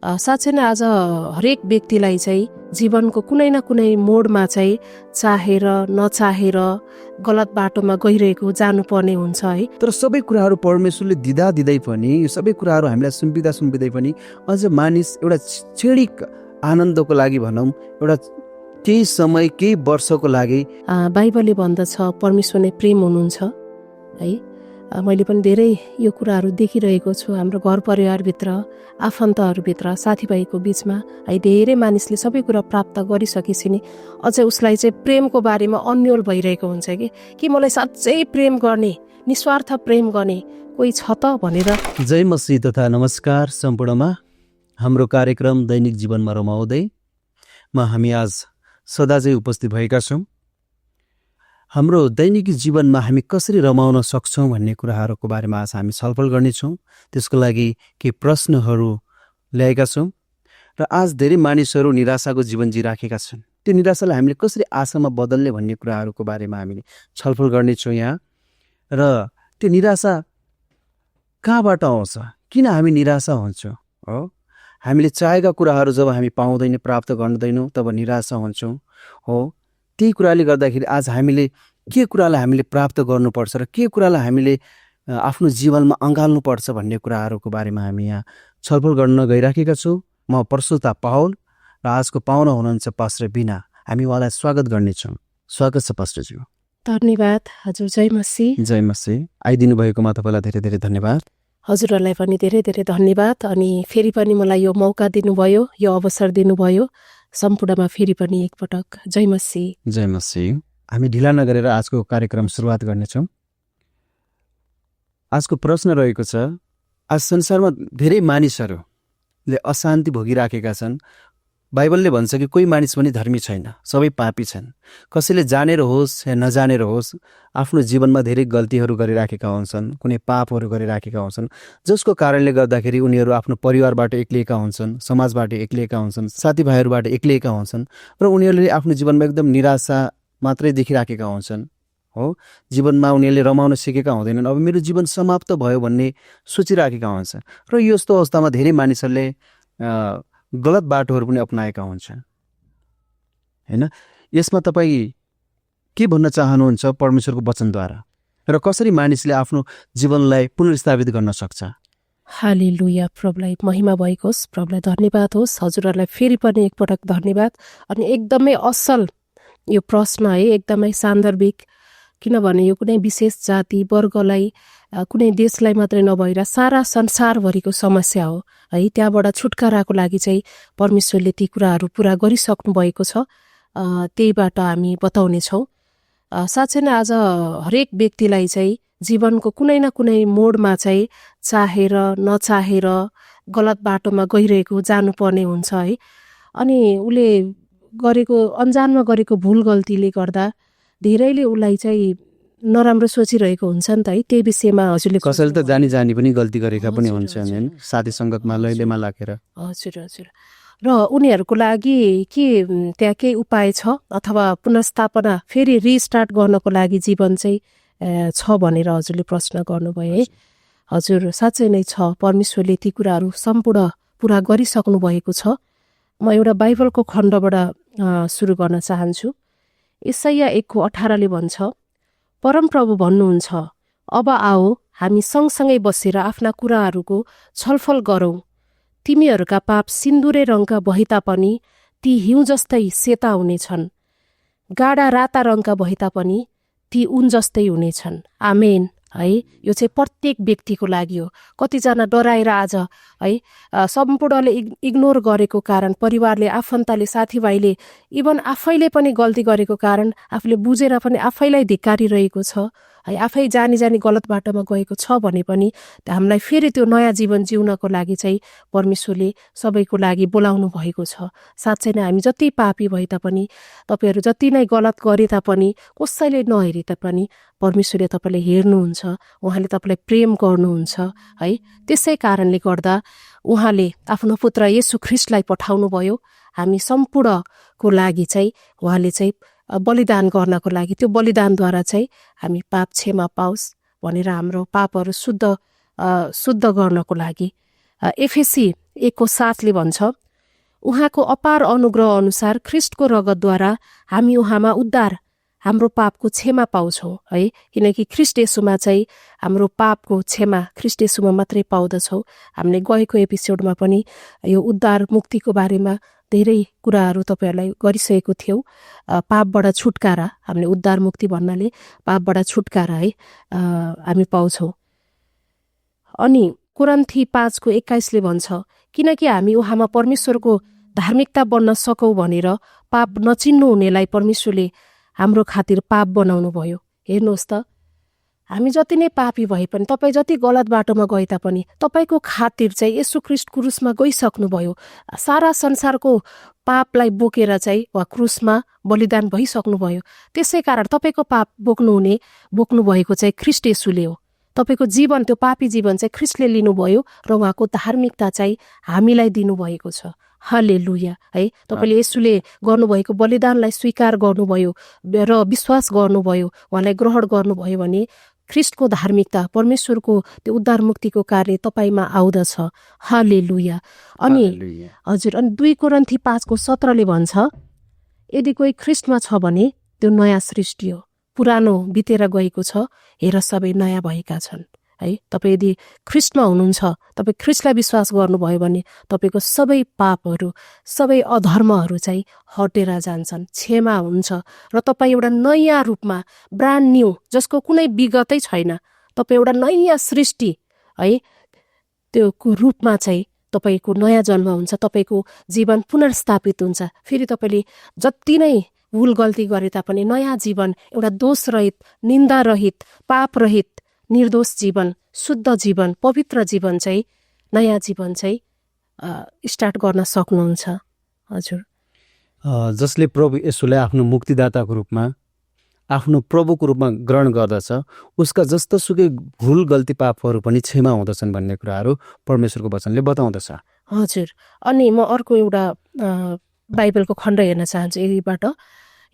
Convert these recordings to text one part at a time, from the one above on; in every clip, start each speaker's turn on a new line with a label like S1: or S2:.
S1: साँच्चै नै आज हरेक व्यक्तिलाई चाहिँ जीवनको कुनै न कुनै मोडमा चाहिँ चाहेर नचाहेर गलत बाटोमा गइरहेको जानुपर्ने हुन्छ है।
S2: तर सबै कुराहरू परमेश्वरले दिँदै पनि यो सबै कुराहरू हामीलाई सुम्पिँदै पनि अझ मानिस एउटा क्षणिक आनन्दको लागि भनौँ, एउटा केही समय केही वर्षको लागि
S1: बाइबलले भन्दछ परमेश्वर नै प्रेम हुनुहुन्छ है। मैले पनि धेरै यो कुराहरू देखिरहेको छु हाम्रो घर परिवारभित्र, आफन्तहरूभित्र, साथीभाइको बिचमा है। धेरै मानिसले सबै कुरा प्राप्त गरिसकेपछि नि अझै उसलाई चाहिँ प्रेमको बारेमा अन्योल भइरहेको हुन्छ कि मलाई साँच्चै प्रेम गर्ने, निस्वार्थ प्रेम गर्ने कोही छ त भनेर।
S2: जय मसीह तथा नमस्कार सम्पूर्णमा। हाम्रो कार्यक्रम दैनिक जीवनमा रमाउँदै हामी आज सदाझै उपस्थित भएका छौँ। हाम्रो दैनिक जीवनमा हामी कसरी रमाउन सक्छौँ भन्ने कुराहरूको बारेमा आज हामी छलफल गर्नेछौँ। त्यसको लागि केही प्रश्नहरू ल्याएका छौँ र आज धेरै मानिसहरू निराशाको जीवन जिराखेका छन्। त्यो निराशालाई हामीले कसरी आशामा बदल्ने भन्ने कुराहरूको बारेमा हामीले छलफल गर्नेछौँ यहाँ। र त्यो निराशा कहाँबाट आउँछ, किन हामी निराशा हुन्छौँ? हो, हामीले चाहेका कुराहरू जब हामी पाउँदैनौँ, प्राप्त गर्दैनौँ, तब निराशा हुन्छौँ। हो, त्यही कुराले गर्दाखेरि आज हामीले के कुरालाई हामीले प्राप्त गर्नुपर्छ र के कुरालाई हामीले आफ्नो जीवनमा अँगाल्नुपर्छ भन्ने कुराहरूको बारेमा हामी यहाँ छलफल गर्न गइराखेका छौँ। म प्रस्तुता पाउल र आजको पाहुना हुनुहुन्छ पास्टर बिना। हामी उहाँलाई स्वागत गर्नेछौँ। स्वागत छ पास्टरज्यू।
S1: धन्यवाद हजुर। जय मसीह।
S2: जय मसीह। आइदिनु भएकोमा तपाईँलाई धेरै धेरै धन्यवाद।
S1: हजुरहरूलाई पनि धेरै धेरै धन्यवाद। अनि फेरि पनि मलाई यो मौका दिनुभयो, यो अवसर दिनुभयो, सम्पूर्णमा फेरि पनि एकपटक जय मसीह।
S2: जय मसीह। हामी ढिला नगरेर आजको कार्यक्रम सुरुवात गर्नेछौँ। आजको प्रश्न रहेको छ, आज संसारमा धेरै मानिसहरूले अशान्ति भोगिराखेका छन्। बाइबलले भन्छ कि कोही मानिस पनि धर्मी छैन, सबै पापी छन्। कसैले जानेर होस् या नजानेर होस् आफ्नो जीवनमा धेरै गल्तीहरू गरिराखेका हुन्छन्, कुनै पापहरू गरिराखेका हुन्छन्, जसको कारणले गर्दाखेरि उनीहरू आफ्नो परिवारबाट एक्लिएका हुन्छन्, समाजबाट एक्लिएका हुन्छन्, साथीभाइहरूबाट एक्लिएका हुन्छन् र उनीहरूले आफ्नो जीवनमा एकदम निराशा मात्रै देखिराखेका हुन्छन्। हो, जीवनमा उनीहरूले रमाउन सिकेका हुँदैनन्। अब मेरो जीवन समाप्त भयो भन्ने सोचिराखेका हुन्छन् र यस्तो अवस्थामा धेरै मानिसहरूले गलत बाटोहरू पनि अपनाएका हुन्छन् हैन। यसमा तपाईँ के भन्न चाहनुहुन्छ परमेश्वरको वचनद्वारा, र कसरी मानिसले आफ्नो जीवनलाई पुनर्स्थापित गर्न सक्छ?
S1: हालेलुया। प्रभुलाई महिमा भएको होस्, प्रभुलाई धन्यवाद होस्। हजुरहरूलाई फेरि पनि एकपटक धन्यवाद। अनि एकदमै असल यो प्रश्न है, एकदमै सान्दर्भिक, किनभने यो कुनै विशेष जाति वर्गलाई, कुनै देशलाई मात्रै नभएर सारा संसारभरिको समस्या हो है। त्यहाँबाट छुटकाराको लागि चाहिँ परमेश्वरले ती कुराहरू पुरा गरिसक्नु भएको छ। त्यहीबाट हामी बताउनेछौँ। साँच्चै नै आज हरेक व्यक्तिलाई चाहिँ जीवनको कुनै न कुनै मोडमा चाहिँ चाहेर नचाहेर गलत बाटोमा गइरहेको जानुपर्ने हुन्छ है। अनि उसले गरेको अन्जानमा गरेको भुल गल्तीले गर्दा धेरैले उसलाई चाहिँ नराम्रो सोचिरहेको हुन्छ नि त है। त्यही विषयमा हजुरले
S2: कसैले त जानी पनि गल्ती गरेका पनि हुन्छन् हैन, साथी सङ्गतमा लैलेमा लागेर।
S1: हजुर हजुर। र उनीहरूको लागि के त्यहाँ केही उपाय छ अथवा पुनर्स्थापना फेरि रिस्टार्ट गर्नको लागि जीवन चाहिँ छ भनेर हजुरले प्रश्न गर्नुभयो है। हजुर, साँच्चै नै छ। परमेश्वरले ती कुराहरू सम्पूर्ण पुरा गरिसक्नु भएको छ। म एउटा बाइबलको खण्डबाट सुरु गर्न चाहन्छु। यशाया 1:18 भन्छ, परमप्रभु भन्नुहुन्छ, अब आओ हामी सँगसँगै बसेर आफ्ना कुराहरूको छलफल गरौँ। तिमीहरूका पाप सिन्दुरे रङका भए तापनि ती हिउँ जस्तै सेता हुनेछन्, गाढा राता रङका भए तापनि ती उन जस्तै हुनेछन्। आमेन है। यो चाहिँ प्रत्येक व्यक्तिको लागि हो। कतिजना डराएर आज है सम्पूर्णले इग्नोर गरेको कारण, परिवारले, आफन्तले, साथीभाइले, इभन आफैले पनि गल्ती गरेको कारण आफूले बुझेर पनि आफैलाई धिक्कारिरहेको छ है। आफै जानी गलत बाटोमा गएको छ भने पनि हामीलाई फेरि त्यो नयाँ जीवन जिउनको लागि चाहिँ परमेश्वरले सबैको लागि बोलाउनु भएको छ। साँच्चै नै हामी जति पापी भए तापनि, तपाईँहरू जति नै गलत गरे तापनि, कसैले नहेरे तापनि परमेश्वरले तपाईँलाई हेर्नुहुन्छ, उहाँले तपाईँलाई प्रेम गर्नुहुन्छ है। त्यसै कारणले गर्दा उहाँले आफ्नो पुत्र येशू ख्रीष्टलाई पठाउनु भयो। हामी सम्पूर्णको लागि चाहिँ उहाँले चाहिँ बलिदान गर्नको लागि, त्यो बलिदानद्वारा चाहिँ हामी पाप क्षमा पाओस् भनेर, हाम्रो पापहरू शुद्ध गर्नको लागि। एफएसी 1:7 भन्छ, उहाँको अपार अनुग्रह अनुसार ख्रिस्टको रगतद्वारा हामी उहाँमा उद्धार, हाम्रो पापको क्षमा पाउँछौँ है। किनकि ख्रिस्ट येशूमा चाहिँ हाम्रो पापको क्षमा ख्रिस्ट येशूमा मात्रै पाउँदछौँ। हामीले गएको एपिसोडमा पनि यो उद्धार मुक्तिको बारेमा धेरै कुराहरू तपाईँहरूलाई गरिसकेको थियौँ। पापबाट छुटकारा, हामीले उद्धार मुक्ति भन्नाले पापबाट छुटकारा है हामी पाउँछौँ। अनि कोरिन्थी 5:21 भन्छ, किनकि हामी उहाँमा परमेश्वरको धार्मिकता बन्न सकौँ भनेर पाप नचिन्नु हुनेलाई परमेश्वरले हाम्रो खातिर पाप बनाउनु भयो। हेर्नुहोस् त, हामी जति नै पापी भए पनि, तपाईँ जति गलत बाटोमा गए तापनि तपाईँको खातिर चाहिँ येशू ख्रिस्ट क्रुसमा गइसक्नुभयो। सारा संसारको पापलाई बोकेर चाहिँ वा क्रुसमा बलिदान भइसक्नुभयो। त्यसै कारण तपाईँको पाप बोक्नु भएको चाहिँ ख्रिस्ट येशूले हो। तपाईँको जीवन, त्यो पापी जीवन चाहिँ ख्रिस्टले लिनुभयो र उहाँको धार्मिकता चाहिँ हामीलाई दिनुभएको छ। हालेलुया है। तपाईँले येशूले गर्नुभएको बलिदानलाई स्वीकार गर्नुभयो र विश्वास गर्नुभयो, उहाँलाई ग्रहण गर्नुभयो भने ख्रिस्टको धार्मिकता, परमेश्वरको त्यो उद्धार मुक्तिको कार्य तपाईँमा आउँदछ। हालेलुया। अनि हजुर, अनि 2 कोरिन्थी 5:17 भन्छ, यदि कोही ख्रिस्टमा छ भने त्यो नयाँ सृष्टि हो, पुरानो बितेर गएको छ, हेर सबै नयाँ भएका छन् है। तपाईँ यदि ख्रिस्टमा हुनुहुन्छ, तपाईँ ख्रिस्टलाई विश्वास गर्नुभयो भने तपाईँको सबै पापहरू, सबै अधर्महरू चाहिँ हटेर जान्छन्, क्षमा हुन्छ र तपाईँ एउटा नयाँ रूपमा, ब्रान्ड न्यू, जसको कुनै विगतै छैन, तपाईँ एउटा नयाँ सृष्टि है, त्यो रूपमा चाहिँ तपाईँको नयाँ जन्म हुन्छ। तपाईँको जीवन पुनर्स्थापित हुन्छ। फेरि तपाईँले जति नै भुल गल्ती गरे तापनि नयाँ जीवन, एउटा दोषरहित, निन्दारहित, पापरहित, निर्दोष जीवन, शुद्ध जीवन, पवित्र जीवन चाहिँ, नयाँ जीवन चाहिँ स्टार्ट गर्न सक्नुहुन्छ। हजुर,
S2: जसले प्रभु येशूलाई आफ्नो मुक्तिदाताको रूपमा, आफ्नो प्रभुको रूपमा ग्रहण गर्दछ, उसका जस्तोसुकै भुल गल्ती पापहरू पनि क्षमा हुँदछन् भन्ने कुराहरू परमेश्वरको वचनले बताउँदछ।
S1: हजुर, अनि म अर्को एउटा बाइबलको खण्ड हेर्न चाहन्छु यहीबाट।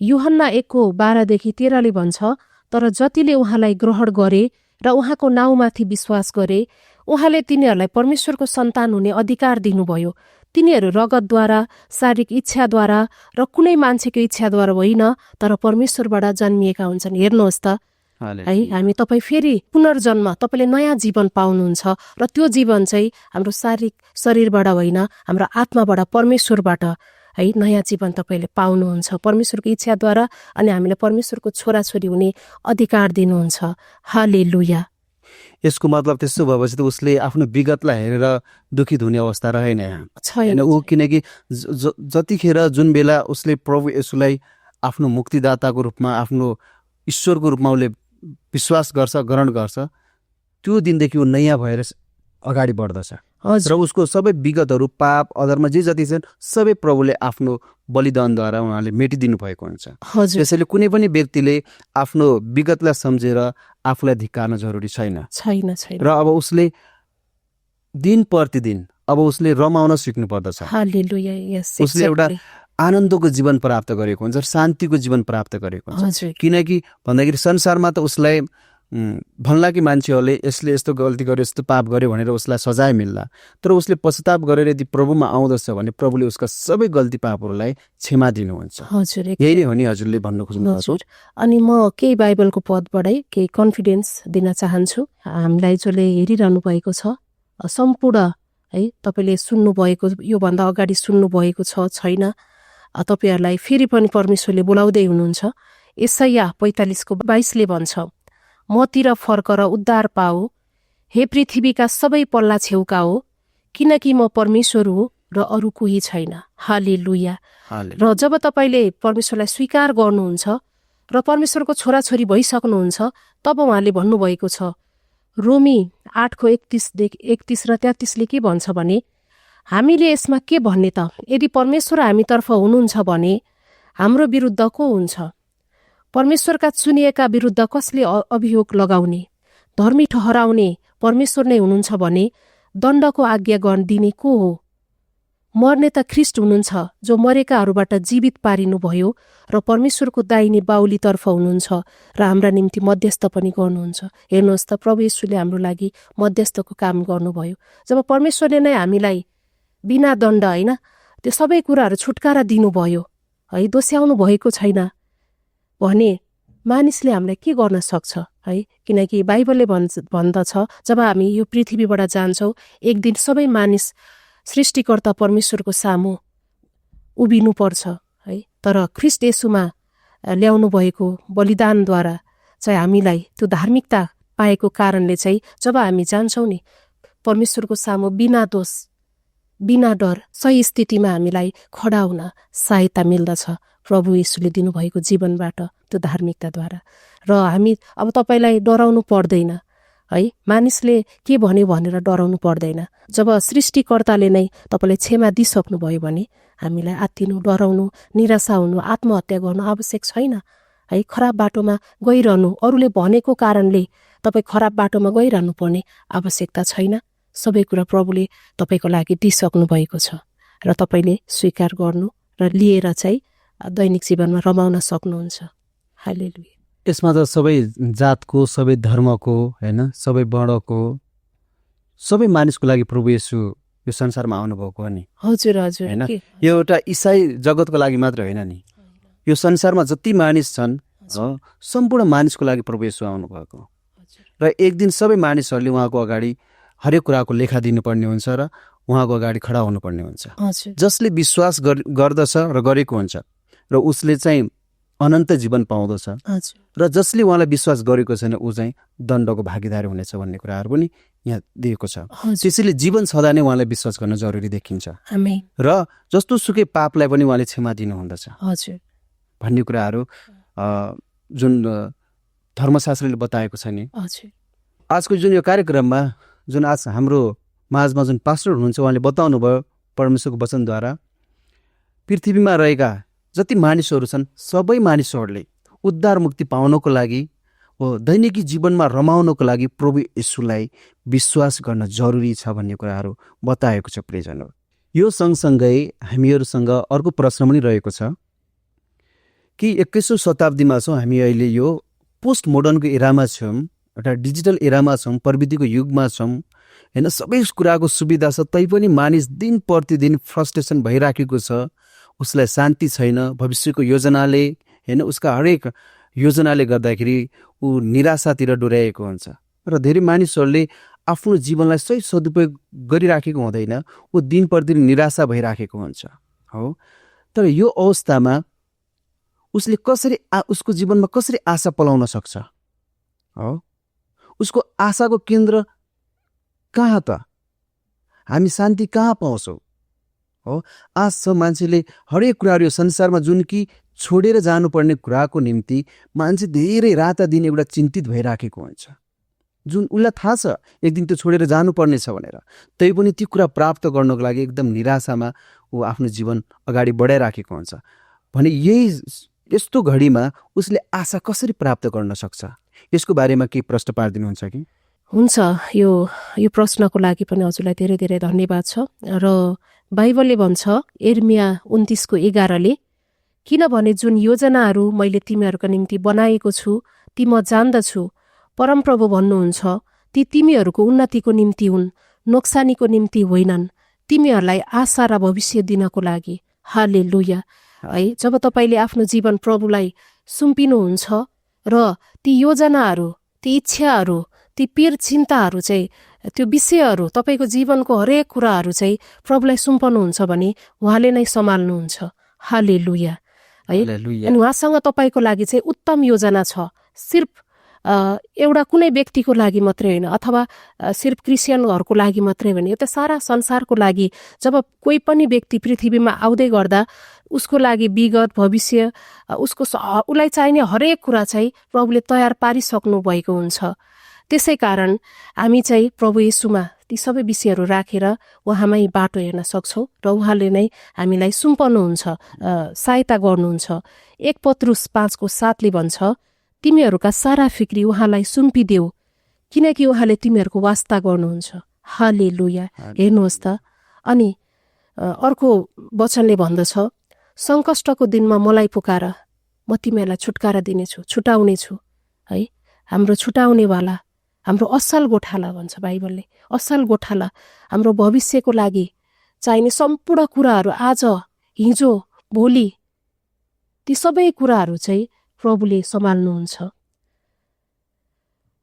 S1: यूहन्ना 1:12-13 भन्छ, तर जतिले उहाँलाई ग्रहण गरे र उहाँको नाउँमाथि विश्वास गरे, उहाँले तिनीहरूलाई परमेश्वरको सन्तान हुने अधिकार दिनुभयो। तिनीहरू रगतद्वारा, शारीरिक इच्छाद्वारा र कुनै मान्छेको इच्छाद्वारा होइन, तर परमेश्वरबाट जन्मिएका हुन्छन्। हेर्नुहोस् त है, हामी तपाईँ फेरि पुनर्जन्म, तपाईँले नयाँ जीवन पाउनुहुन्छ र त्यो जीवन चाहिँ हाम्रो शारीरिक शरीरबाट होइन, हाम्रो आत्माबाट, परमेश्वरबाट है नयाँ जीवन तपाईँले पाउनुहुन्छ परमेश्वरको इच्छाद्वारा। अनि हामीलाई परमेश्वरको छोराछोरी हुने अधिकार दिनुहुन्छ। हालेलुया।
S2: यसको मतलब त्यसो भएपछि त उसले आफ्नो विगतलाई हेरेर दुखित हुने अवस्था रहेन छैन ऊ, किनकि जतिखेर जुन बेला उसले प्रभु येशूलाई आफ्नो मुक्तिदाताको रूपमा, आफ्नो ईश्वरको रूपमा उसले विश्वास गर्छ, ग्रहण गर्छ, त्यो दिनदेखि ऊ नयाँ भएर अगाडि बढ्दछ र उसको सबै विगतहरू, पाप, अधर्म जे जति छन् सबै प्रभुले आफ्नो बलिदानद्वारा उहाँले मेटिदिनु भएको हुन्छ। त्यसैले कुनै पनि व्यक्तिले आफ्नो विगतलाई सम्झेर आफूलाई धिक्कार्न जरुरी छैन। र अब उसले दिन प्रतिदिन अब उसले रमाउन सिक्नु पर्दछ। उसले एउटा आनन्दको जीवन प्राप्त गरेको हुन्छ, शान्तिको जीवन प्राप्त गरेको हुन्छ। किनकि भन्दाखेरि संसारमा त उसलाई भन्ला कि मान्छेहरूले यसले यस्तो गल्ती गर्यो, यस्तो पाप गर्यो भनेर उसलाई सजाय मिल्ला, तर उसले पश्चाताप गरेर यदि प्रभुमा आउँदछ भने प्रभुले उसका सबै गल्ती पापहरूलाई क्षमा दिनुहुन्छ। यही नै हो नि हजुरले भन्नु खोज्नुहुन्छ।
S1: अनि म केही बाइबलको पदबाटै केही कन्फिडेन्स दिन चाहन्छु हामीलाई जसले हेरिरहनु भएको छ सम्पूर्ण है। तपाईँले सुन्नुभएको, योभन्दा अगाडि सुन्नुभएको छ छैन, तपाईँहरूलाई फेरि पनि परमेश्वरले बोलाउँदै हुनुहुन्छ। यशाया 45:22 भन्छ, मतिर फर्क र उद्धार पाओ, हे पृथ्वीका सबै पल्ला छेउका हो, किनकि म परमेश्वर हो र अरू कोही छैन। हालेलुया। र जब तपाईँले परमेश्वरलाई स्वीकार गर्नुहुन्छ र परमेश्वरको छोराछोरी भइसक्नुहुन्छ, तब उहाँले भन्नुभएको छ, रोमी 8:31 र 33 के भन्छ भने, हामीले यसमा के भन्ने त, यदि परमेश्वर हामीतर्फ हुनुहुन्छ भने हाम्रो विरुद्ध को हुन्छ? परमेश्वरका चुनिएका विरुद्ध कसले अभियोग लगाउने? धर्मी ठहराउने परमेश्वर नै हुनुहुन्छ भने दण्डको आज्ञा दिने को हो? मर्ने त ख्रिस्ट हुनुहुन्छ, जो मरेकाहरूबाट जीवित पारिनुभयो र परमेश्वरको दाहिने बाहुलीतर्फ हुनुहुन्छ र हाम्रा निम्ति मध्यस्थ पनि गर्नुहुन्छ। हेर्नुहोस् त, प्रभु येशूले हाम्रो लागि मध्यस्थको काम गर्नुभयो। जब परमेश्वरले नै हामीलाई बिना दण्ड होइन त्यो सबै कुराहरू छुटकारा दिनुभयो है, दोस्याउनु भएको छैन भने मानिसले हामीलाई के गर्न सक्छ है। किनकि बाइबलले भन्दछ जब हामी यो पृथ्वीबाट जान्छौँ एक दिन सबै मानिस सृष्टिकर्ता परमेश्वरको सामु उभिनुपर्छ है। तर ख्रीष्ट येशूमा ल्याउनु भएको बलिदानद्वारा चाहिँ हामीलाई त्यो धार्मिकता पाएको कारणले चाहिँ जब हामी जान्छौँ नि परमेश्वरको सामु बिना दोष बिना डर सही स्थितिमा हामीलाई खडा हुन सहायता मिल्दछ प्रभु येशूले दिनुभएको जीवनबाट त्यो धार्मिकताद्वारा। र हामी अब तपाईँलाई डराउनु पर्दैन है, मानिसले के भन्यो भनेर डराउनु पर्दैन। जब सृष्टिकर्ताले नै तपाईँलाई क्षमा दिइसक्नुभयो भने हामीलाई आत्तिनु, डराउनु, निराशा हुनु, आत्महत्या गर्नु आवश्यक छैन है। खराब बाटोमा गइरहनु, अरूले भनेको कारणले तपाईँ खराब बाटोमा गइरहनु पर्ने आवश्यकता छैन। सबै कुरा प्रभुले तपाईँको लागि दिइसक्नु भएको छ र तपाईँले स्वीकार गर्नु र लिएर चाहिँ दैनिक जीवनमा रमाउन सक्नुहुन्छ। हालेलुया।
S2: यसमा त सबै जातको, सबै धर्मको होइन, सबै वर्णको, सबै मानिसको लागि प्रभु येशू यो संसारमा आउनुभएको हो नि।
S1: हजुर हजुर
S2: होइन, यो एउटा इसाई जगतको लागि मात्र होइन नि, यो संसारमा जति मानिस छन् सम्पूर्ण मानिसको लागि प्रभु येशू आउनुभएको। र एक दिन सबै मानिसहरूले उहाँको अगाडि हरेक कुराको लेखा दिनुपर्ने हुन्छ र उहाँको अगाडि खडा हुनुपर्ने हुन्छ। जसले विश्वास गर्दछ र गरेको हुन्छ र उसले चाहिँ अनन्त जीवन पाउँदछ र जसले उहाँलाई विश्वास गरेको छैन ऊ चाहिँ दण्डको भागीदारी हुनेछ भन्ने कुराहरू पनि यहाँ दिएको छ। त्यसैले जीवन सदा नै उहाँलाई विश्वास गर्न जरुरी देखिन्छ र जस्तो सुकै पापलाई पनि उहाँले क्षमा दिनुहुँदछ भन्ने कुराहरू जुन धर्मशास्त्रले बताएको छ नि। आजको जुन यो कार्यक्रममा जुन आज हाम्रो माझमा जुन पास्टर हुनुहुन्छ उहाँले बताउनु भयो परमेश्वरको वचनद्वारा पृथ्वीमा रहेका जति मानिसहरू छन् सबै मानिसहरूले उद्धार मुक्ति पाउनको लागि हो, दैनिकी जीवनमा रमाउनको लागि प्रभु येशूलाई विश्वास गर्न जरुरी छ भन्ने कुराहरू बताएको छ प्रियजनहरू। यो सँगसँगै हामीहरूसँग अर्को प्रश्न पनि रहेको छ कि 21औं शताब्दीमा छौँ हामी, अहिले यो पोस्ट मोडर्नको एरामा छौँ, एउटा डिजिटल एरामा छौँ, प्रविधिको युगमा छौँ होइन। सबै कुराको सुविधा छ तैपनि मानिस दिन प्रतिदिन फ्रस्ट्रेसन भइराखेको छ, उसलाई शान्ति छैन। भविष्यको योजनाले होइन, उसका हरेक योजनाले गर्दाखेरि ऊ निराशातिर डोर्याएको हुन्छ र धेरै मानिसहरूले आफ्नो जीवनलाई सही सदुपयोग गरिराखेको हुँदैन, ऊ दिन प्रतिदिन निराशा भइराखेको हुन्छ हो। तर यो अवस्थामा उसले कसरी उसको जीवनमा कसरी आशा पलाउन सक्छ हो? उसको आशाको केन्द्र कहाँ त? हामी शान्ति कहाँ पाउँछौँ हो? आज छ मान्छेले हरेक कुराहरू यो संसारमा जुन कि छोडेर जानुपर्ने कुराको निम्ति मान्छे धेरै राता दिन एउटा चिन्तित भइराखेको हुन्छ, जुन उसलाई थाहा छ एक दिन त्यो छोडेर जानुपर्ने छ भनेर, तैपनि ती कुरा प्राप्त गर्नको लागि एकदम निराशामा ऊ आफ्नो जीवन अगाडि बढाइराखेको हुन्छ भने यस्तो घडीमा उसले आशा कसरी प्राप्त गर्न सक्छ? यसको बारेमा केही प्रश्न पारिदिनुहुन्छ कि?
S1: हुन्छ, यो प्रश्नको लागि पनि हजुरलाई धेरै धेरै धन्यवाद छ। र बाइबलले भन्छ यिर्मिया 29:11ले, किनभने जुन योजनाहरू मैले तिमीहरूका निम्ति बनाएको छु ती म जान्दछु, परमप्रभु भन्नुहुन्छ, ती तिमीहरूको उन्नतिको निम्ति हुन्, नोक्सानीको निम्ति होइनन्, तिमीहरूलाई आशा र भविष्य दिनको लागि। हालेलुया है। जब तपाईँले आफ्नो जीवन प्रभुलाई सुम्पिनुहुन्छ र ती योजनाहरू, ती इच्छाहरू, ती पीर चिन्ताहरू चाहिँ, त्यो विषयहरू, तपाईँको जीवनको हरेक कुराहरू चाहिँ प्रभुलाई सुम्पनुहुन्छ भने उहाँले नै सम्हाल्नुहुन्छ। हालेलुया है। अनि उहाँसँग तपाईँको लागि चाहिँ उत्तम योजना छ। सिर्फ एउटा कुनै व्यक्तिको लागि मात्रै होइन अथवा सिर्फ क्रिस्चियनहरूको लागि मात्रै होइन, यो त सारा संसारको लागि। जब कोही पनि व्यक्ति पृथ्वीमा आउँदै गर्दा उसको लागि विगत भविष्य उसलाई चाहिने हरेक कुरा चाहिँ प्रभुले तयार पारिसक्नु भएको हुन्छ। त्यसै कारण हामी चाहिँ प्रभु येशूमा ती सबै विषयहरू राखेर उहाँमै बाटो हेर्न सक्छौँ र उहाँले नै हामीलाई सुम्पनुहुन्छ, सहायता गर्नुहुन्छ। 1 पत्रुस 5:7ले भन्छ, तिमीहरूका सारा फिक्री उहाँलाई सुम्पिदेऊ किनकि उहाँले तिमीहरूको वास्ता गर्नुहुन्छ। हालेलुया। हेर्नुहोस् त। अनि अर्को वचनले भन्दछ, सङ्कष्टको दिनमा मलाई पुकार, म तिमीहरूलाई छुटकारा दिनेछु, छुटाउनेछु है। हाम्रो छुटाउनेवाला, हाम्रो असल गोठाला भन्छ बाइबलले। असल गोठाला हाम्रो भविष्यको लागि चाहिने सम्पूर्ण कुराहरू आज हिजो भोलि ती सबै कुराहरू चाहिँ प्रभुले सम्हाल्नुहुन्छ।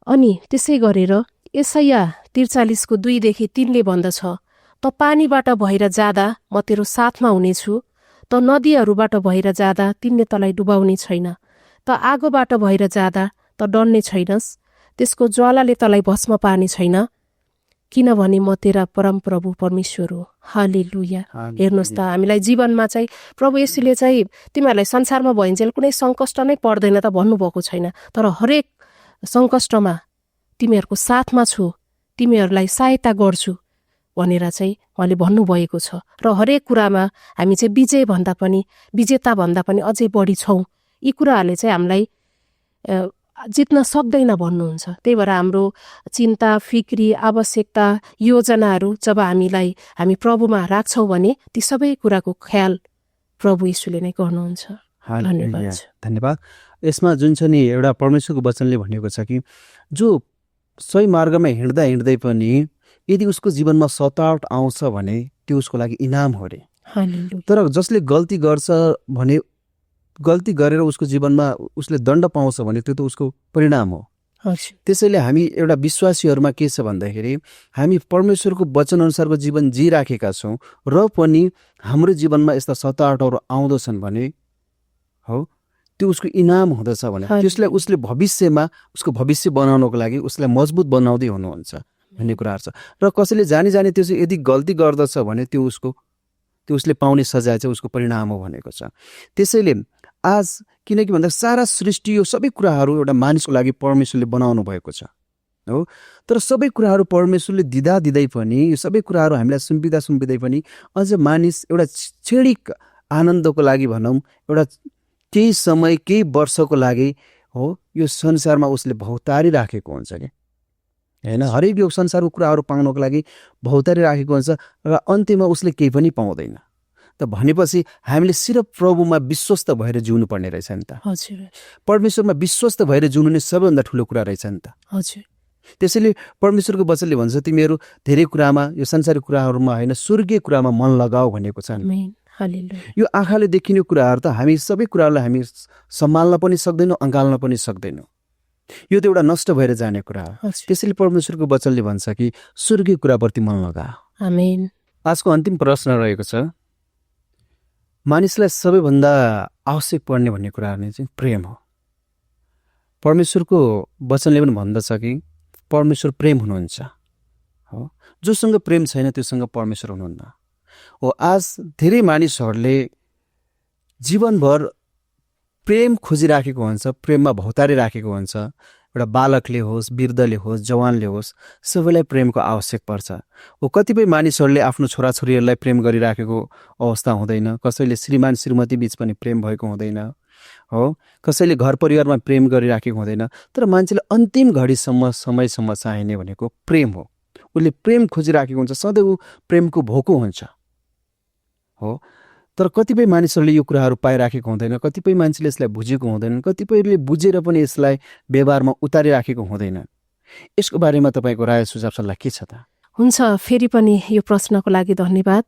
S1: अनि त्यसै गरेर यशाया 43को 2-3 भन्दछ, त पानीबाट भएर जाँदा म तेरो साथमा हुनेछु, त नदीहरूबाट भएर जाँदा तिनले तँलाई डुबाउने छैन, त आगोबाट भएर जाँदा त डढ्ने छैनस्, त्यसको ज्वालाले तँलाई भस्म पार्ने छैन, किनभने म तेरा परमप्रभु परमेश्वर हो। हालेलुया। हेर्नुहोस् त, हामीलाई जीवनमा चाहिँ प्रभु येशूले चाहिँ तिमीहरूलाई संसारमा भइन्जेल कुनै सङ्कष्ट नै पर्दैन त भन्नुभएको छैन, तर हरेक सङ्कष्टमा तिमीहरूको साथमा छु, तिमीहरूलाई सहायता गर्छु भनेर चाहिँ उहाँले भन्नुभएको छ। र हरेक कुरामा हामी चाहिँ विजेता भन्दा पनि अझै बढी छौँ। यी कुराहरूले चाहिँ हामीलाई जित्न सक्दैन भन्नुहुन्छ। त्यही भएर हाम्रो चिन्ता, फिक्री, आवश्यकता, योजनाहरू जब हामी प्रभुमा राख्छौँ भने ती सबै कुराको ख्याल प्रभु यीशुले नै गर्नुहुन्छ।
S2: धन्यवाद। यसमा जुन छ नि एउटा परमेश्वरको वचनले भनेको छ कि जो सही मार्गमा हिँड्दै पनि यदि उसको जीवनमा सतावट आउँछ भने त्यो उसको लागि इनाम हो रे। तर जसले गल्ती गर्छ भने गल्ती गरेर उसको जीवनमा उसले दण्ड पाउँछ भने त्यो त उसको परिणाम हो। त्यसैले हामी एउटा विश्वासीहरूमा के छ भन्दाखेरि हामी परमेश्वरको वचनअनुसारको जीवन जिराखेका छौँ र पनि हाम्रो जीवनमा यस्ता सतावटहरू आउँदछन् भने हो त्यो उसको इनाम हुँदछ भने त्यसलाई उसले भविष्यमा उसको भविष्य बनाउनको लागि उसलाई मजबुत बनाउँदै हुनुहुन्छ भन्ने कुराहरू छ। र कसैले जानी त्यो चाहिँ यदि गल्ती गर्दछ भने त्यो उसले पाउने सजाय चाहिँ उसको परिणाम हो भनेको छ। त्यसैले आज किनकि भन्दा सारा सृष्टि यो सबै कुराहरू एउटा मानिसको लागि परमेश्वरले बनाउनु भएको छ हो। तर सबै कुराहरू परमेश्वरले दिँदै पनि यो सबै कुराहरू हामीलाई सुम्पिँदै पनि अझ मानिस एउटा क्षणिक आनन्दको लागि भनौँ, एउटा केही समय केही वर्षको लागि हो यो संसारमा उसले भौतारी राखेको हुन्छ कि होइन। हरेक यो संसारको कुराहरू पाउनको लागि भौतारी राखेको हुन्छ र अन्त्यमा उसले केही पनि पाउँदैन। त भनेपछि हामीले सिर्फ प्रभुमा विश्वस्त भएर जिउनु पर्ने रहेछ नि त। परमेश्वरमा विश्वस्त भएर जिउनु नै सबैभन्दा ठुलो कुरा रहेछ नि त। त्यसैले परमेश्वरको वचनले भन्छ तिमीहरू धेरै कुरामा यो संसारिक कुराहरूमा होइन स्वर्गीय कुरामा मन लगाऊ भनेको छ। यो आँखाले देखिने कुराहरू त हामी सबै कुराहरूलाई हामी सम्हाल्न पनि सक्दैनौँ, अँगाल्न पनि सक्दैनौँ। यो त एउटा नष्ट भएर जाने कुरा हो। त्यसैले परमेश्वरको वचनले भन्छ कि स्वर्गीय कुराप्रति मन लगाऊ। आमेन। आजको अन्तिम प्रश्न रहेको छ, मानिसलाई सबैभन्दा आवश्यक पर्ने भन्ने कुरा चाहिँ प्रेम हो। परमेश्वरको वचनले पनि भन्दछ कि परमेश्वर प्रेम हुनुहुन्छ हो। जोसँग प्रेम छैन त्योसँग परमेश्वर हुनुहुन्न हो। आज धेरै मानिसहरूले जीवनभर प्रेम खोजिराखेको हुन्छ, प्रेममा भौतारी राखेको हुन्छ। एउटा बालकले होस्, वृद्धले होस्, जवानले होस्, सबैलाई प्रेमको आवश्यक पर्छ हो। कतिपय मानिसहरूले आफ्नो छोराछोरीहरूलाई प्रेम गरिराखेको अवस्था हुँदैन, कसैले श्रीमान श्रीमती बीच पनि प्रेम भएको हुँदैन हो, कसैले घर परिवारमा प्रेम गरिराखेको हुँदैन। तर मान्छेले अन्तिम घडीसम्म समयसम्म चाहिने भनेको प्रेम हो। उसले प्रेम खोजिराखेको हुन्छ, सधैँ ऊ प्रेमको भोको हुन्छ हो। तर कतिपय मानिसहरूले यो कुराहरू पाइराखेको हुँदैन, कतिपय मान्छेले यसलाई बुझेको हुँदैन, कतिपयले बुझेर पनि यसलाई व्यवहारमा उतारिराखेको हुँदैन। यसको बारेमा तपाईँको राय सुझाव सल्लाह के छ त?
S1: हुन्छ, फेरि पनि यो प्रश्नको लागि धन्यवाद।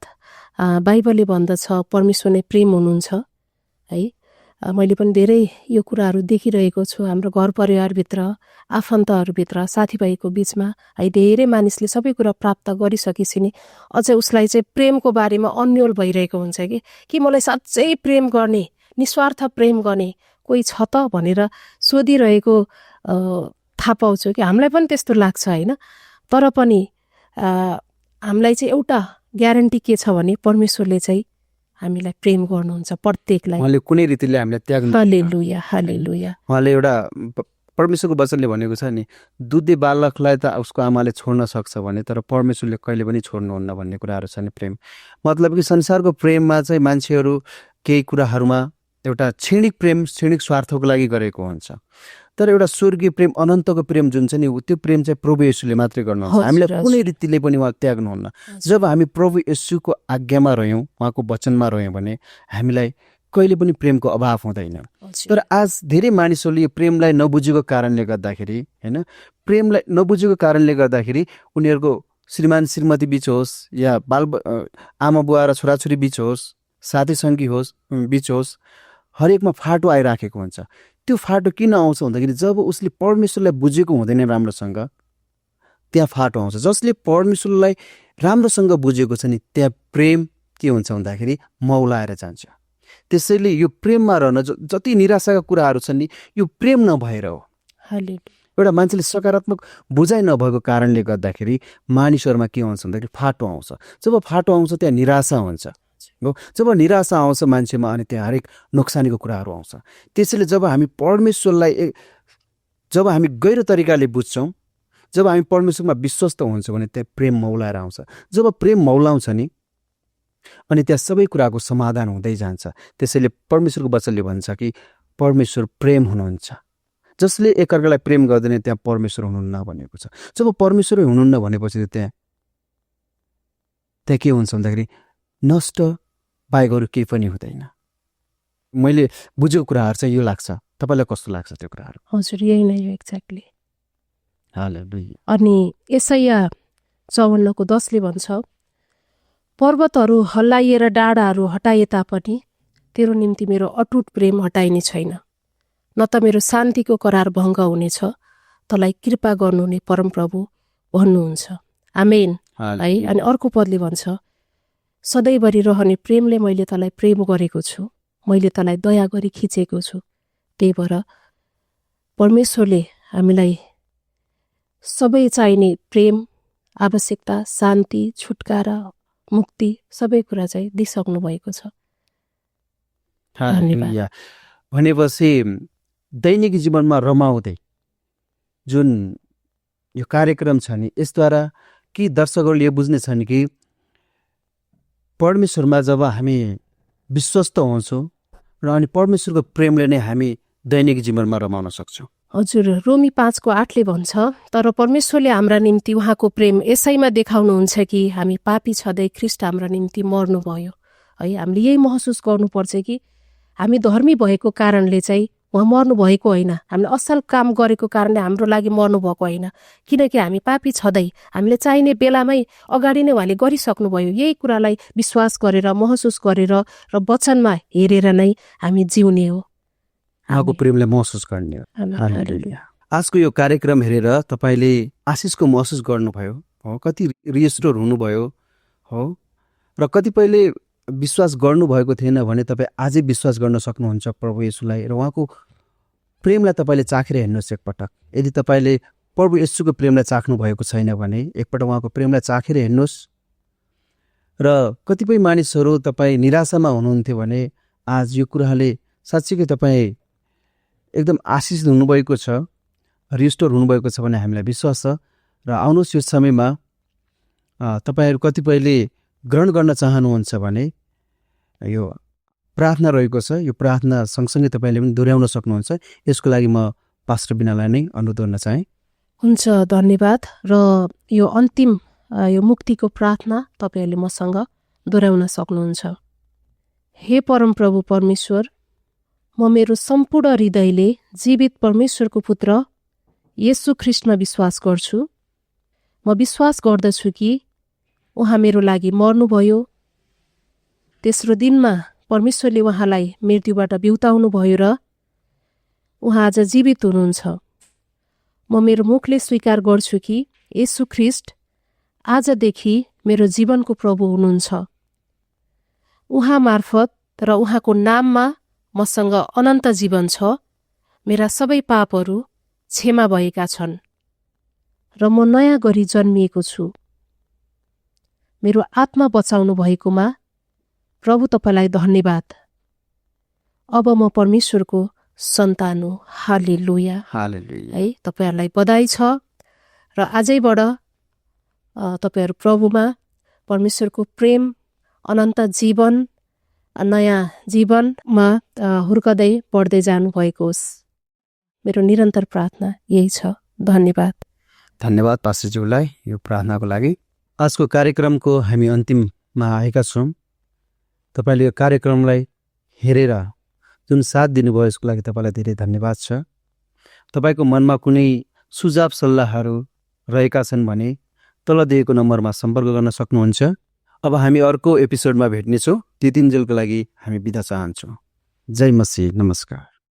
S1: बाइबलले भन्दछ परमेश्वर नै प्रेम हुनुहुन्छ है। मैले पनि धेरै यो कुराहरू देखिरहेको छु हाम्रो घर परिवारभित्र, आफन्तहरूभित्र, साथीभाइको बिचमा है। धेरै मानिसले सबै कुरा प्राप्त गरिसकेपछि नि अझ उसलाई चाहिँ प्रेमको बारेमा अन्योल भइरहेको हुन्छ कि मलाई साँच्चै प्रेम गर्ने, निस्वार्थ प्रेम गर्ने कोही छ त भनेर सोधिरहेको थाहा पाउँछु कि हामीलाई पनि त्यस्तो लाग्छ होइन। तर पनि हामीलाई चाहिँ एउटा ग्यारेन्टी के छ भने परमेश्वरले चाहिँ हामीलाई प्रेम गर्नुहुन्छ प्रत्येकलाई।
S2: उहाँले कुनै रीतिले हामीलाई त्याग्नु।
S1: हालेलुया, हालेलुया।
S2: उहाँले एउटा परमेश्वरको वचनले भनेको छ नि, दुधे बालकलाई त उसको आमाले छोड्न सक्छ भने तर परमेश्वरले कहिले पनि छोड्नुहुन्न भन्ने कुराहरू छ नि। प्रेम मतलब कि संसारको प्रेममा चाहिँ मान्छेहरू केही कुराहरूमा एउटा क्षणिक प्रेम, क्षणिक स्वार्थको लागि गरेको हुन्छ। तर एउटा स्वर्गीय प्रेम, अनन्तको प्रेम जुन छ नि, त्यो प्रेम चाहिँ प्रभु येशूले मात्रै गर्नुहुन्छ। हामीलाई कुनै रीतिले पनि उहाँ त्याग्नुहुन्न। जब हामी प्रभु येशूको आज्ञामा रह्यौँ, उहाँको वचनमा रह्यौँ भने हामीलाई कहिले पनि प्रेमको अभाव हुँदैन। तर आज धेरै मानिसहरूले यो प्रेमलाई नबुझेको कारणले गर्दाखेरि होइन, प्रेमलाई नबुझेको कारणले गर्दाखेरि उनीहरूको श्रीमान श्रीमती बिच होस् या आमा बुवा र छोराछोरी बिच होस्, साथी सङ्गी होस् बिच होस्, हरेकमा फाटो आइराखेको हुन्छ। त्यो फाटो किन आउँछ भन्दाखेरि जब उसले परमेश्वरलाई बुझेको हुँदैन राम्रोसँग, त्यहाँ फाटो आउँछ। जसले परमेश्वरलाई राम्रोसँग बुझेको छ नि त्यहाँ प्रेम के हुन्छ भन्दाखेरि मौलाएर जान्छ। त्यसैले यो प्रेममा रहन जति निराशाका कुराहरू छन् नि यो प्रेम नभएर हो। एउटा मान्छेले सकारात्मक बुझाइ नभएको कारणले गर्दाखेरि मानिसहरूमा के हुन्छ भन्दाखेरि फाटो आउँछ। जब फाटो आउँछ त्यहाँ निराशा हुन्छ हो। जब निराशा आउँछ मान्छेमा अनि त्यहाँ हरेक नोक्सानीको कुराहरू आउँछ। त्यसैले जब हामी परमेश्वरलाई जब हामी गैर तरिकाले बुझ्छौँ, जब हामी परमेश्वरमा विश्वस्त हुन्छौँ भने त्यहाँ प्रेम मौलाएर आउँछ। जब प्रेम मौलाउँछ नि अनि त्यहाँ सबै कुराको समाधान हुँदै जान्छ। त्यसैले परमेश्वरको वचनले भन्छ कि परमेश्वर प्रेम हुनुहुन्छ। जसले एकअर्कालाई प्रेम गर्दैन त्यहाँ परमेश्वर हुनुहुन्न भनेको छ। जब परमेश्वर हुनुहुन्न भनेपछि त्यहाँ के हुन्छ भन्दाखेरि नष्ट बाहेक अरू केही पनि हुँदैन। मैले बुझेको कुराहरू चाहिँ यो लाग्छ। तपाईँलाई कस्तो लाग्छ त्यो कुराहरू?
S1: हजुर, यही नै हो एक्ज्याक्टली।
S2: हालेलुया।
S1: अनि यशाया 54:10 भन्छ, पर्वतहरू हल्लाइएर डाँडाहरू हटाए तापनि तेरो निम्ति मेरो अटुट प्रेम हटाइने छैन, न त मेरो शान्तिको करार भङ्ग हुनेछ, तँलाई कृपा गर्नुहुने परमप्रभु भन्नुहुन्छ। आमेन है। अनि अर्को पदले भन्छ, सधैँभरि रहने प्रेमले मैले तँलाई प्रेम गरेको छु, मैले तँलाई दया गरी खिचेको छु। त्यही भएर परमेश्वरले हामीलाई सबै चाहिने प्रेम, आवश्यकता, शान्ति, छुटकारा, मुक्ति सबै कुरा चाहिँ दिइसक्नु भएको छ।
S2: धन्यवाद। भनेपछि दैनिक जीवनमा रमाउँदै जुन यो कार्यक्रम छ नि यसद्वारा कि दर्शकहरूले यो बुझ्ने छन् कि परमेश्वरमा जब हामी विश्वस्त हुन्छौँ र अनि परमेश्वरको प्रेमले नै हामी दैनिक जीवनमा रमाउन सक्छौँ।
S1: हजुर, रोमी 5:8 भन्छ, तर परमेश्वरले हाम्रा निम्ति उहाँको प्रेम यसैमा देखाउनुहुन्छ कि हामी पापी छँदै ख्रिस्ट हाम्रा निम्ति मर्नुभयो है। हामीले यही महसुस गर्नुपर्छ कि हामी धर्मी भएको कारणले चाहिँ उहाँ मर्नुभएको होइन, हामीले असल काम गरेको कारणले हाम्रो लागि मर्नुभएको होइन, किनकि हामी पापी छँदै हामीले चाहिने बेलामै अगाडि नै उहाँले गरिसक्नुभयो। यही कुरालाई विश्वास गरेर, महसुस गरेर र वचनमा हेरेर नै हामी जिउने हो,
S2: उहाँको प्रेमलाई महसुस गर्ने हो। आजको यो कार्यक्रम हेरेर तपाईँले आशिषको महसुस गर्नुभयो हो, कति रिस्टोर हुनुभयो हो, र कतिपयले विश्वास गर्नुभएको थिएन भने तपाईँ आजै विश्वास गर्न सक्नुहुन्छ प्रभु येशूलाई, र उहाँको प्रेमलाई तपाईँले चाखेर हेर्नुहोस् एकपटक। यदि तपाईँले प्रभु येशूको प्रेमलाई चाख्नु भएको छैन भने एकपटक उहाँको प्रेमलाई चाखेर हेर्नुहोस्। र कतिपय मानिसहरू तपाईँ निराशामा हुनुहुन्थ्यो भने आज यो कुराले साँच्चीकै तपाईँ एकदम आशिष हुनुभएको छ, रिस्टोर हुनुभएको छ भने हामीलाई विश्वास छ। र आउनुहोस् यो समयमा तपाईँहरू कतिपयले ग्रहण गर्न चाहनुहुन्छ भने यो प्रार्थना रहेको छ, यो प्रार्थना सँगसँगै तपाईँले पनि दोहोऱ्याउन सक्नुहुन्छ। यसको लागि म पास्टर बिनालाई नै अनुरोध गर्न चाहेँ।
S1: हुन्छ, धन्यवाद। र यो अन्तिम यो मुक्तिको प्रार्थना तपाईँहरूले मसँग दोहोऱ्याउन सक्नुहुन्छ। हे परमप्रभु परमेश्वर, म मेरो सम्पूर्ण हृदयले जीवित परमेश्वरको पुत्र येशू ख्रिस्टमा विश्वास गर्छु। म विश्वास गर्दछु कि उहाँ मेरो लागि मर्नुभयो, तेस्रो दिनमा परमेश्वरले उहाँलाई मृत्युबाट बिउताउनु भयो र उहाँ आज जीवित हुनुहुन्छ। म मेरो मुखले स्वीकार गर्छु कि येशू ख्रिस्ट आजदेखि मेरो जीवनको प्रभु हुनुहुन्छ। उहाँ मार्फत र उहाँको नाममा मसँग अनन्त जीवन छ। मेरा सबै पापहरू क्षमा भएका छन् र म नयाँ गरी जन्मिएको छु। मेरो आत्मा बचाउनु भएकोमा प्रभु तपाईँलाई धन्यवाद। अब म परमेश्वरको सन्तान हो। हालेलुया,
S2: हालेलुया।
S1: है, तपाईँहरूलाई बधाई छ। र आजैबाट तपाईँहरू प्रभुमा परमेश्वरको प्रेम, अनन्त जीवन, नयाँ जीवनमा हुर्कदै बढ्दै जानुभएको होस्। मेरो निरन्तर प्रार्थना यही छ। धन्यवाद।
S2: धन्यवाद पास्टरज्यूलाई यो प्रार्थनाको लागि। आजको कार्यक्रमको हामी अन्तिममा आएका छौँ। तपाईँले यो कार्यक्रमलाई हेरेर जुन साथ दिनुभयो यसको लागि तपाईँलाई धेरै धन्यवाद छ। तपाईँको मनमा कुनै सुझाव सल्लाहहरू रहेका छन् भने तल दिएको नम्बरमा सम्पर्क गर्न सक्नुहुन्छ। अब हामी अर्को एपिसोडमा भेट्नेछौँ। त्यतिन्जेलको लागि हामी बिदा चाहन्छौँ। जय मसीह, नमस्कार।